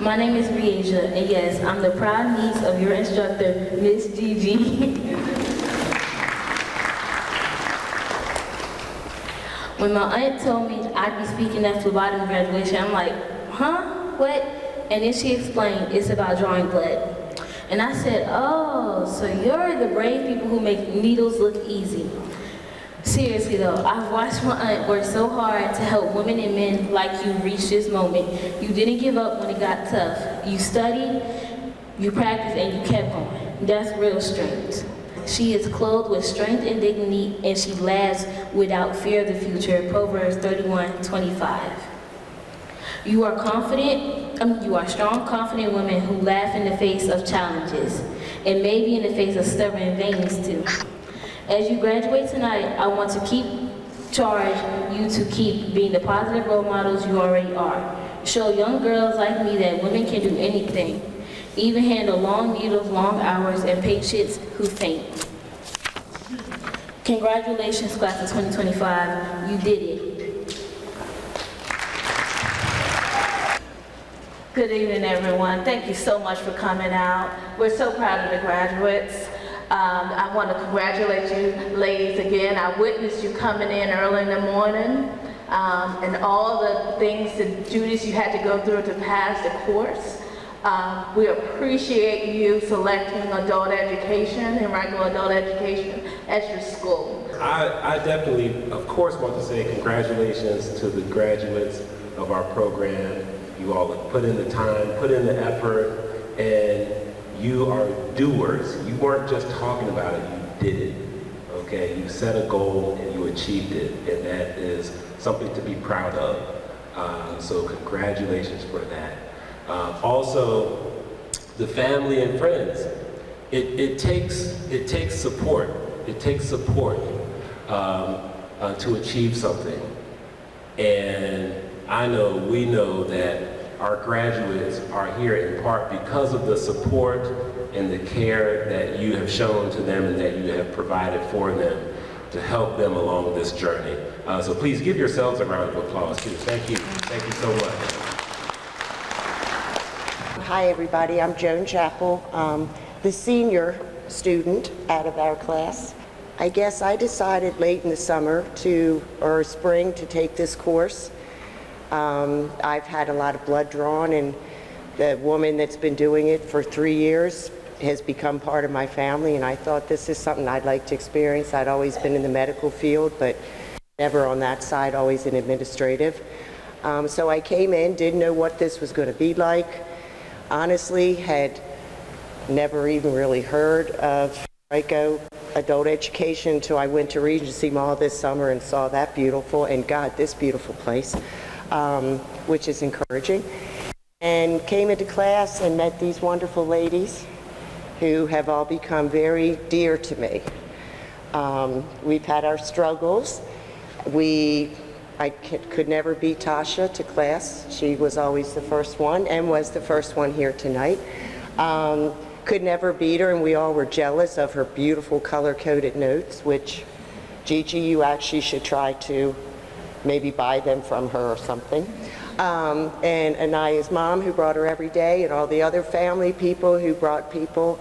My name is Riesia, and yes, I'm the proud niece of your instructor, Miss Gigi. When my aunt told me I'd be speaking at phlebotomy graduation, I'm like, huh? What? And then she explained it's about drawing blood. And I said, oh, so you're the brave people who make needles look easy. Seriously though, I've watched my aunt work so hard to help women and men like you reach this moment. You didn't give up when it got tough. You studied, you practiced, and you kept going. That's real strength. She is clothed with strength and dignity, and she laughs without fear of the future. Proverbs 31:25. You are you are strong, confident women who laugh in the face of challenges, and maybe in the face of stubborn veins too. As you graduate tonight, I want to charge you to keep being the positive role models you already are. Show young girls like me that women can do anything, even handle long needles, long hours, and patients who faint. Congratulations, class of 2025, you did it. Good evening, everyone. Thank you so much for coming out. We're so proud of the graduates. I want to congratulate you ladies again. I witnessed you coming in early in the morning and all the things, the duties you had to go through to pass the course. We appreciate you selecting adult education, Henrico Adult Education, as your school. I definitely, of course, want to say congratulations to the graduates of our program. You all have put in the time, put in the effort, and you are doers. You weren't just talking about it, you did it, okay? You set a goal and you achieved it, and that is something to be proud of. So congratulations for that. Also, the family and friends. It takes support. It takes support to achieve something. And we know that our graduates are here in part because of the support and the care that you have shown to them and that you have provided for them to help them along this journey. So please give yourselves a round of applause too. Thank you so much. Hi everybody, I'm Joan Chappell, the senior student out of our class. I guess I decided late in the summer or spring to take this course. I've had a lot of blood drawn, and the woman that's been doing it for 3 years has become part of my family, and I thought this is something I'd like to experience. I'd always been in the medical field, but never on that side, always in administrative. So I came in, didn't know what this was going to be like. Honestly, had never even really heard of Henrico Adult Education until I went to Regency Mall this summer and saw that beautiful, and God, this beautiful place. Which is encouraging, and came into class and met these wonderful ladies who have all become very dear to me. We've had our struggles. I could never beat Tasha to class. She was always the first one and was the first one here tonight. Could never beat her, and we all were jealous of her beautiful color-coded notes, which Gigi, you actually should try to maybe buy them from her or something. And Anaya's mom, who brought her every day, and all the other family people who brought people,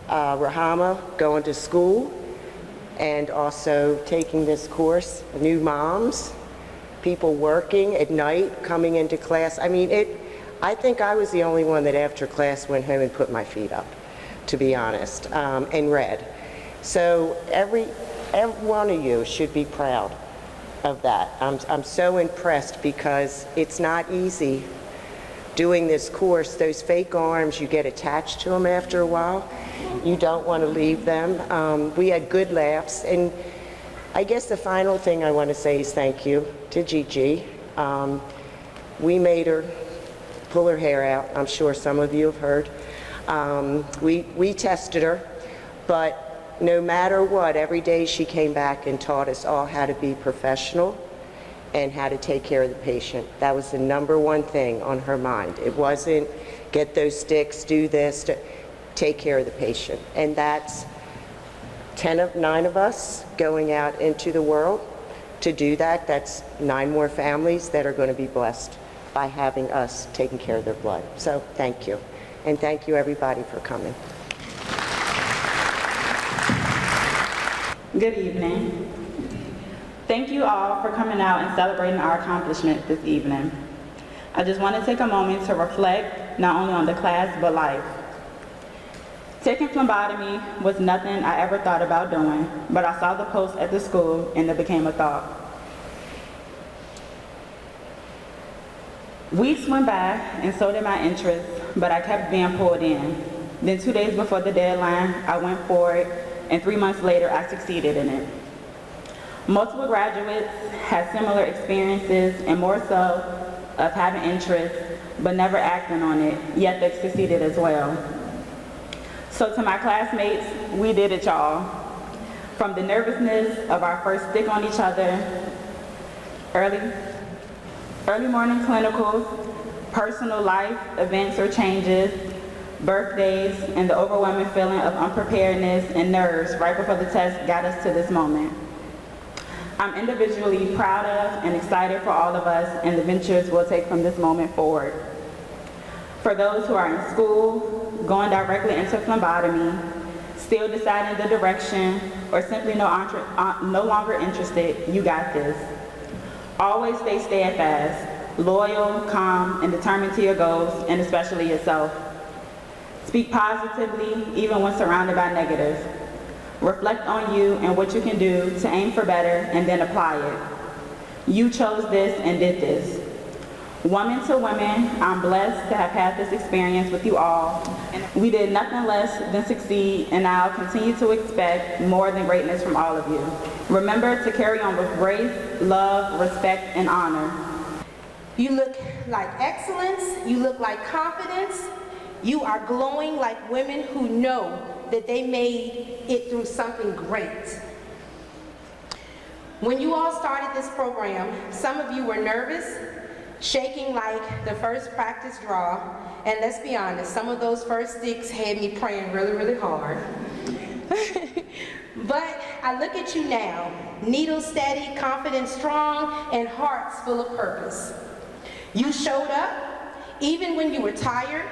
Rahama going to school and also taking this course, new moms, people working at night, coming into class. I mean, I think I was the only one that after class went home and put my feet up, to be honest, and read. So every one of you should be proud of that. I'm so impressed because it's not easy doing this course. Those fake arms, you get attached to them after a while. You don't want to leave them. We had good laughs, and I guess the final thing I want to say is thank you to Gigi. We made her pull her hair out. I'm sure some of you have heard. We tested her, but no matter what, every day she came back and taught us all how to be professional and how to take care of the patient. That was the number one thing on her mind. It wasn't get those sticks, do this, take care of the patient. And that's 9 of us going out into the world to do that. That's 9 more families that are going to be blessed by having us taking care of their blood. So thank you. And thank you, everybody, for coming. Good evening. Thank you all for coming out and celebrating our accomplishment this evening. I just want to take a moment to reflect not only on the class, but life. Taking phlebotomy was nothing I ever thought about doing, but I saw the post at the school and it became a thought. Weeks went by and so did my interest, but I kept being pulled in. Then 2 days before the deadline, I went for it, and 3 months later, I succeeded in it. Multiple graduates had similar experiences and more so of having interest, but never acting on it, yet they succeeded as well. So to my classmates, we did it, y'all. From the nervousness of our first stick on each other, early morning clinicals, personal life events or changes, birthdays, and the overwhelming feeling of unpreparedness and nerves right before the test got us to this moment. I'm individually proud of and excited for all of us and the ventures we'll take from this moment forward. For those who are in school, going directly into phlebotomy, still deciding the direction, or simply no longer interested, you got this. Always stay steadfast, loyal, calm, and determined to your goals, and especially yourself. Speak positively, even when surrounded by negative. Reflect on you and what you can do to aim for better, and then apply it. You chose this and did this. Woman to women, I'm blessed to have had this experience with you all. We did nothing less than succeed, and I'll continue to expect more than greatness from all of you. Remember to carry on with grace, love, respect, and honor. You look like excellence, you look like confidence, you are glowing like women who know that they made it through something great. When you all started this program, some of you were nervous, shaking like the first practice draw, and let's be honest, some of those first sticks had me praying really, really hard. But I look at you now, needle steady, confident, strong, and hearts full of purpose. You showed up, even when you were tired,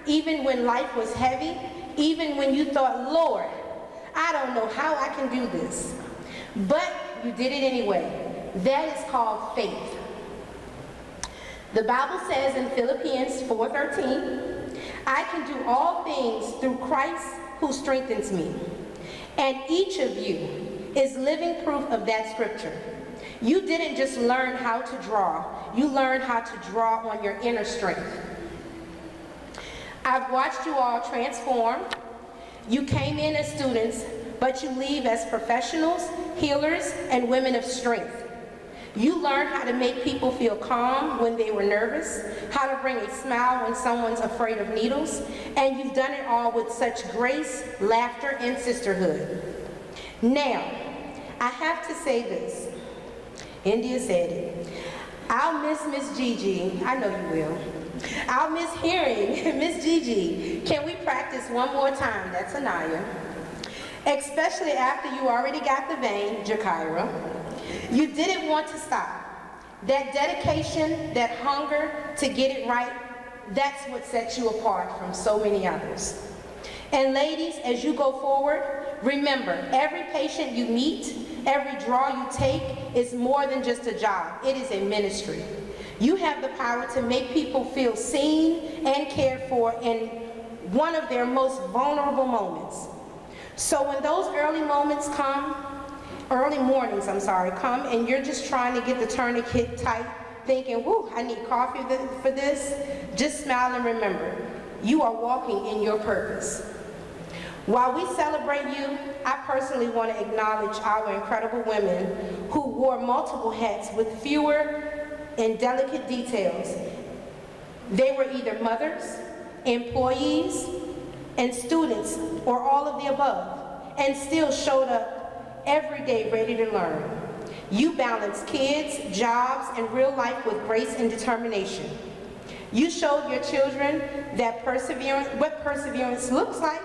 even when life was heavy, even when you thought, Lord, I don't know how I can do this. But you did it anyway. That is called faith. The Bible says in Philippians 4:13, I can do all things through Christ who strengthens me. And each of you is living proof of that scripture. You didn't just learn how to draw, you learned how to draw on your inner strength. I've watched you all transform. You came in as students, but you leave as professionals, healers, and women of strength. You learned how to make people feel calm when they were nervous, how to bring a smile when someone's afraid of needles, and you've done it all with such grace, laughter, and sisterhood. Now, I have to say this. India said it. I'll miss Miss Gigi. I know you will. I'll miss hearing Miss Gigi. Can we practice one more time? That's Anaya. Especially after you already got the vein, Jakira. You didn't want to stop. That dedication, that hunger to get it right, that's what sets you apart from so many others. And ladies, as you go forward, remember, every patient you meet, every draw you take is more than just a job. It is a ministry. You have the power to make people feel seen and cared for in one of their most vulnerable moments. So when those early mornings come, and you're just trying to get the tourniquet tight, thinking, whoo, I need coffee for this, just smile and remember, you are walking in your purpose. While we celebrate you, I personally want to acknowledge our incredible women who wore multiple hats with fewer and delicate details. They were either mothers, employees, and students, or all of the above, and still showed up every day ready to learn. You balance kids, jobs, and real life with grace and determination. You showed your children that what perseverance looks like,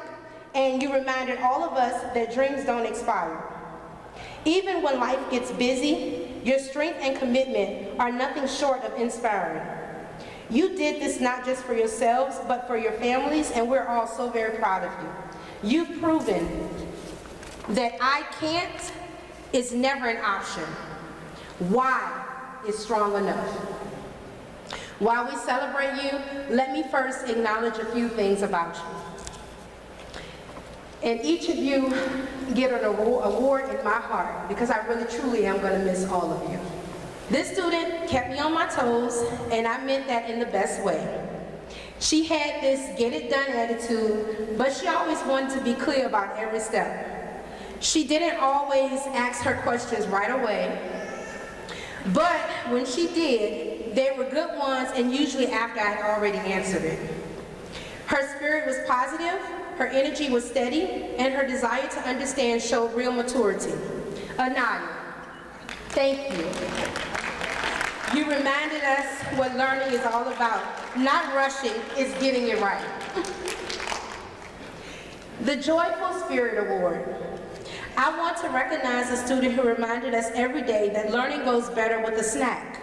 and you reminded all of us that dreams don't expire. Even when life gets busy, your strength and commitment are nothing short of inspiring. You did this not just for yourselves, but for your families, and we're all so very proud of you. You've proven that I can't is never an option. Why is strong enough. While we celebrate you, let me first acknowledge a few things about you. And each of you get an award in my heart, because I really truly am going to miss all of you. This student kept me on my toes, and I meant that in the best way. She had this get it done attitude, but she always wanted to be clear about every step. She didn't always ask her questions right away, but when she did, they were good ones, and usually after I had already answered it. Her spirit was positive, her energy was steady, and her desire to understand showed real maturity. Anaya, thank you. You reminded us what learning is all about. Not rushing, is getting it right. The Joyful Spirit Award. I want to recognize a student who reminded us every day that learning goes better with a snack.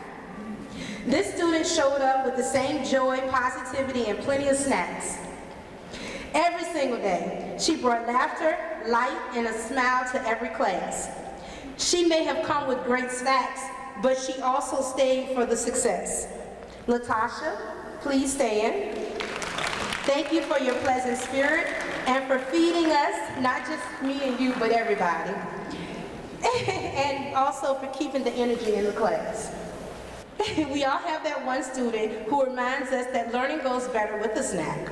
This student showed up with the same joy, positivity, and plenty of snacks. Every single day, she brought laughter, light, and a smile to every class. She may have come with great snacks, but she also stayed for the success. Latasha, please stand. Thank you for your pleasant spirit and for feeding us, not just me and you, but everybody. And also for keeping the energy in the class. We all have that one student who reminds us that learning goes better with a snack.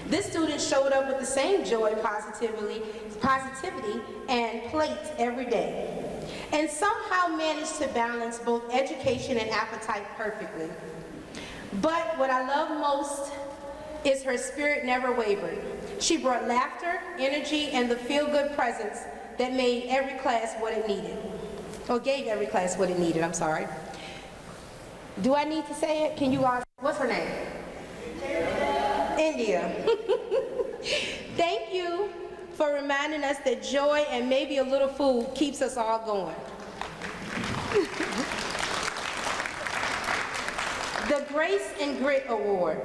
This student showed up with the same joy, positivity, and plate every day, and somehow managed to balance both education and appetite perfectly. But what I love most is her spirit never wavered. She brought laughter, energy, and the feel-good presence that made every class what it needed, or gave every class what it needed, I'm sorry. Do I need to say it? Can you all, what's her name? India. Thank you for reminding us that joy and maybe a little food keeps us all going. The Grace and Grit Award.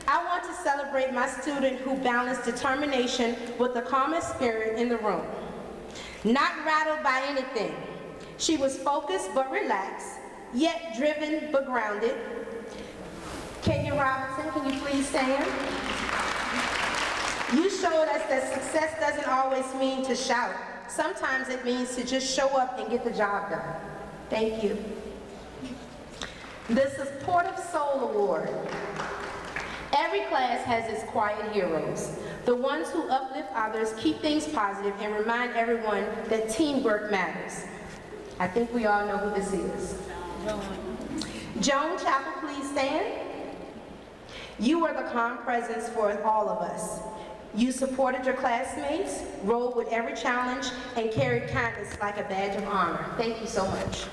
I want to celebrate my student who balanced determination with the calmest spirit in the room. Not rattled by anything. She was focused but relaxed, yet driven but grounded. Kenya Robinson, can you please stand? You showed us that success doesn't always mean to shout. Sometimes it means to just show up and get the job done. Thank you. The Supportive Soul Award. Every class has its quiet heroes, the ones who uplift others, keep things positive, and remind everyone that teamwork matters. I think we all know who this is. Joan Chapel, please stand. You were the calm presence for all of us. You supported your classmates, rolled with every challenge, and carried kindness like a badge of honor. Thank you so much.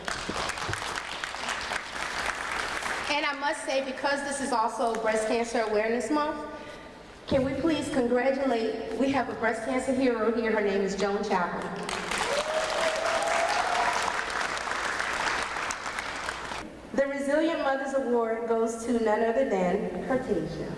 And I must say, because this is also Breast Cancer Awareness Month, can we please congratulate, we have a breast cancer hero here, her name is Joan Chapel. The Resilient Mothers Award goes to none other than Cartesia.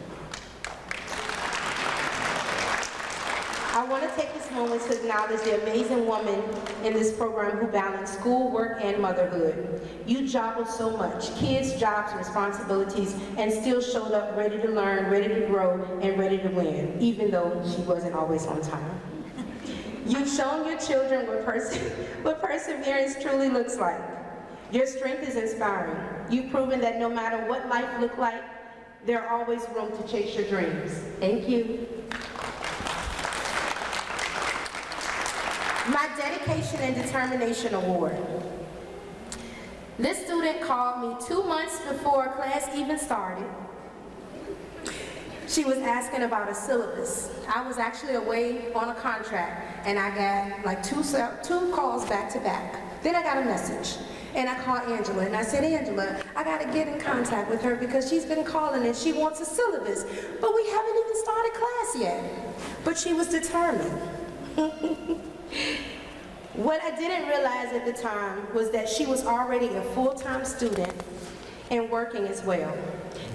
I want to take this moment to acknowledge the amazing woman in this program who balanced school, work, and motherhood. You juggled so much, kids, jobs, responsibilities, and still showed up ready to learn, ready to grow, and ready to win, even though she wasn't always on time. You've shown your children what perseverance truly looks like. Your strength is inspiring. You've proven that no matter what life looks like, there's always room to chase your dreams. Thank you. My Dedication and Determination Award. This student called me 2 months before class even started. She was asking about a syllabus. I was actually away on a contract, and I got like two calls back to back. Then I got a message, and I called Angela, and I said, Angela, I gotta get in contact with her because she's been calling and she wants a syllabus, but we haven't even started class yet. But she was determined. What I didn't realize at the time was that she was already a full-time student and working as well.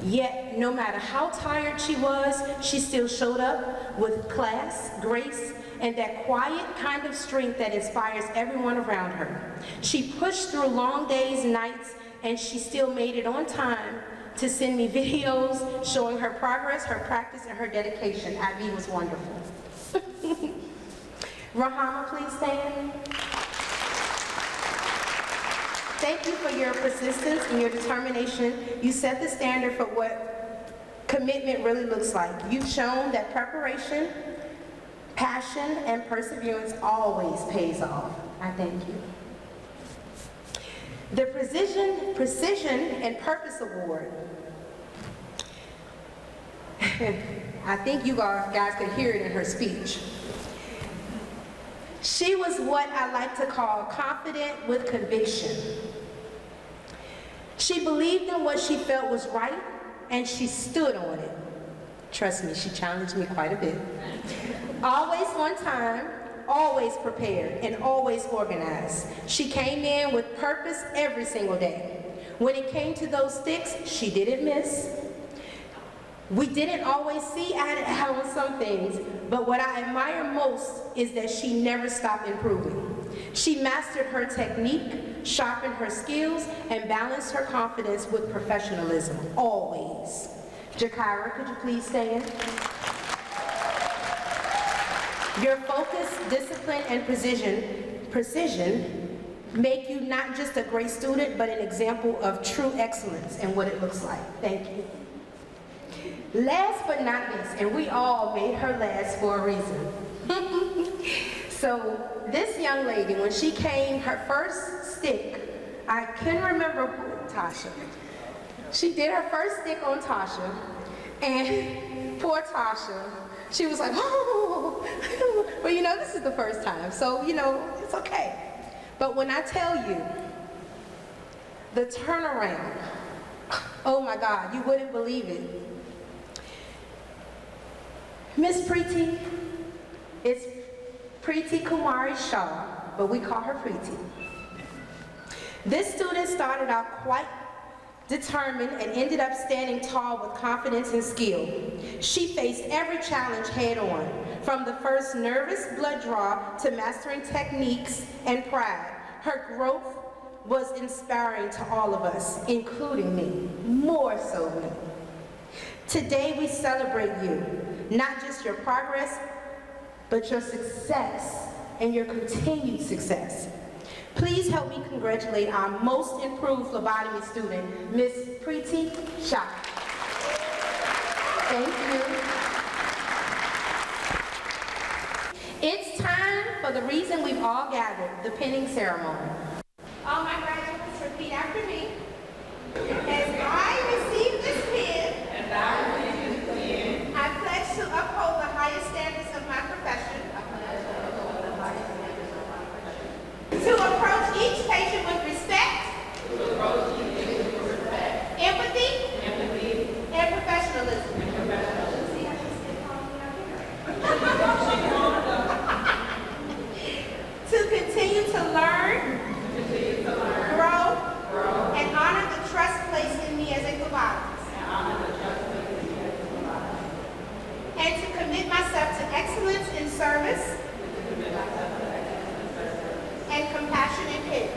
Yet, no matter how tired she was, she still showed up with class, grace, and that quiet kind of strength that inspires everyone around her. She pushed through long days, nights, and she still made it on time to send me videos showing her progress, her practice, and her dedication. Ivy was wonderful. Rahama, please stand. Thank you for your persistence and your determination. You set the standard for what commitment really looks like. You've shown that preparation, passion, and perseverance always pays off. I thank you. The Precision and Purpose Award. I think you guys could hear it in her speech. She was what I like to call confident with conviction. She believed in what she felt was right, and she stood on it. Trust me, she challenged me quite a bit. Always on time, always prepared, and always organized. She came in with purpose every single day. When it came to those sticks, she didn't miss. We didn't always see eye to eye on some things, but what I admire most is that she never stopped improving. She mastered her technique, sharpened her skills, and balanced her confidence with professionalism, always. Jakira, could you please stand? Your focus, discipline, and precision make you not just a great student, but an example of true excellence and what it looks like. Thank you. Last but not least, and we all made her last for a reason. So this young lady, when she came, her first stick, I can remember Tasha. She did her first stick on Tasha, and poor Tasha, she was like, oh, but you know, this is the first time, so you know, it's okay. But when I tell you, the turnaround, oh my God, you wouldn't believe it. Miss Preeti, it's Preeti Kumari Shaw, but we call her Preeti. This student started out quite determined and ended up standing tall with confidence and skill. She faced every challenge head on, from the first nervous blood draw to mastering techniques and pride. Her growth was inspiring to all of us, including me, more so me. Today we celebrate you, not just your progress, but your success and your continued success. Please help me congratulate our most improved phlebotomy student, Miss Preeti Shah. Thank you. It's time for the reason we've all gathered, the pinning ceremony. All my graduates, repeat after me. As I receive this pin, I pledge to uphold the highest standards of my profession. To approach each patient with respect, empathy, and professionalism. See how she's getting calling me out here? To continue to learn, grow, and honor the trust placed in me as a phlebotomist. And to commit myself to excellence in service and compassion and care.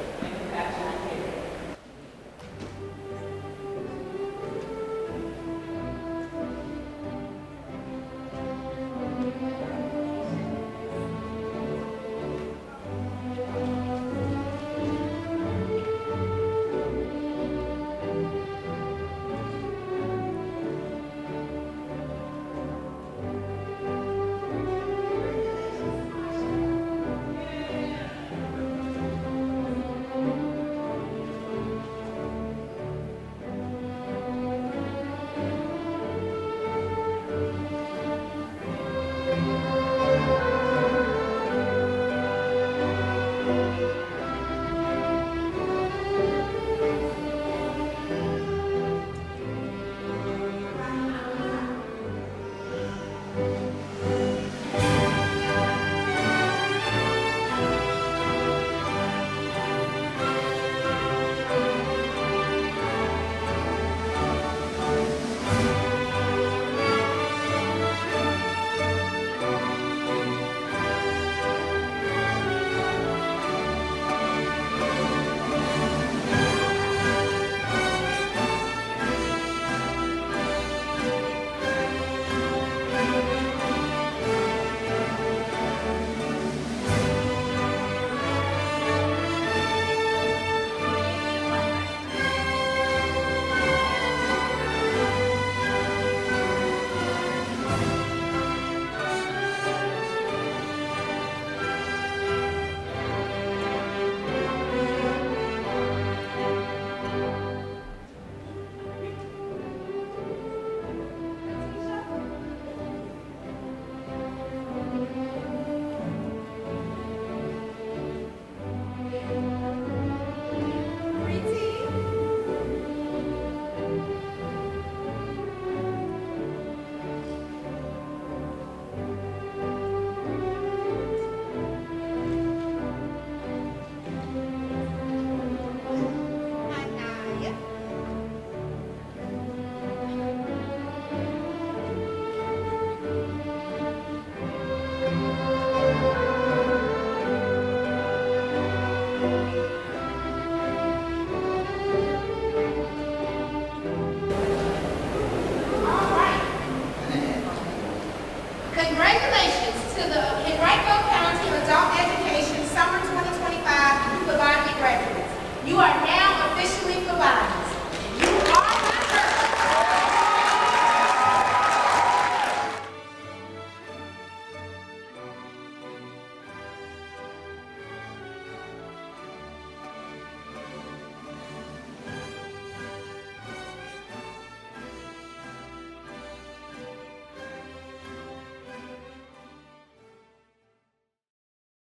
You are